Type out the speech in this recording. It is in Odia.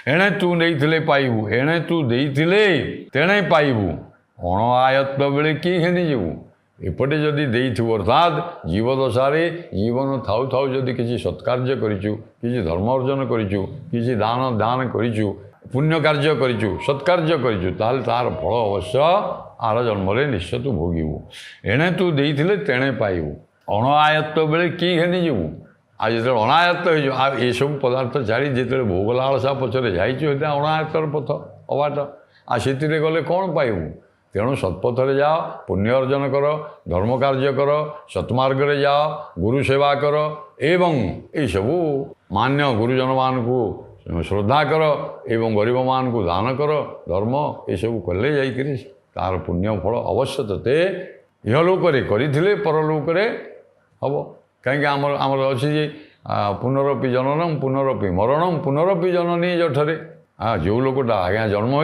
ଏଣେ ତୁ ନେଇଥିଲେ ପାଇବୁ, ଏଣେ ତୁ ଦେଇଥିଲେ ତେଣେ ପାଇବୁ, ଅଣ ଆୟତ୍ତ ବେଳେ କି ଘେନିଯିବୁ। ଏପଟେ ଯଦି ଦେଇଥିବୁ ଅର୍ଥାତ୍ ଜୀବଦଶାରେ ଜୀବନ ଥାଉ ଥାଉ ଯଦି କିଛି ସତ୍କାର୍ଯ୍ୟ କରିଛୁ, କିଛି ଧର୍ମ ଅର୍ଜନ କରିଛୁ, କିଛି ଦାନ କରିଛୁ, ପୁଣ୍ୟ କାର୍ଯ୍ୟ କରିଛୁ, ସତ୍କାର୍ଯ୍ୟ କରିଛୁ, ତାହେଲେ ତାହାର ଫଳ ଅବଶ୍ୟ ଆର ଜନ୍ମରେ ନିଶ୍ଚୟ ତୁ ଭୋଗିବୁ। ଏଣେ ତୁ ଦେଇଥିଲେ ତେଣେ ପାଇବୁ, ଅଣ ଆୟତ୍ତ ବେଳେ କି ଘେନିଯିବୁ। ଆଉ ଯେତେବେଳେ ଅଣାୟତ୍ତ ହେଇଯିବ, ଆଉ ଏସବୁ ପଦାର୍ଥ ଛାଡ଼ି ଯେତେବେଳେ ଭୋଗ ଲାଳସା ପଛରେ ଯାଇଛୁ, ସେଟା ଅଣାୟତ୍ତର ପଥ ଅବାଟ। ଆଉ ସେଥିରେ ଗଲେ କ'ଣ ପାଇବୁ? ତେଣୁ ସତ୍ପଥରେ ଯାଅ, ପୁଣ୍ୟ ଅର୍ଜନ କର, ଧର୍ମ କାର୍ଯ୍ୟ କର, ସତ୍ମାର୍ଗରେ ଯାଅ, ଗୁରୁ ସେବା କର ଏବଂ ଏସବୁ ମାନ୍ୟ ଗୁରୁଜନମାନଙ୍କୁ ଶ୍ରଦ୍ଧା କର ଏବଂ ଗରିବମାନଙ୍କୁ ଦାନ କର। ଧର୍ମ ଏସବୁ କଲେ ଯାଇକରି ତାହାର ପୁଣ୍ୟ ଫଳ ଅବଶ୍ୟ ତୋତେ ଇହଲୋକରେ କରିଥିଲେ ପରଲୋକରେ ହେବ। କାହିଁକି ଆମର ଅଛି ଯେ ପୁନରପି ଜନନମ୍ ପୁନରପି ମରଣମ୍ ପୁନରପି ଜନନୀ ଜଠରେ। ଯେଉଁ ଲୋକଟା ଆଜ୍ଞା ଜନ୍ମ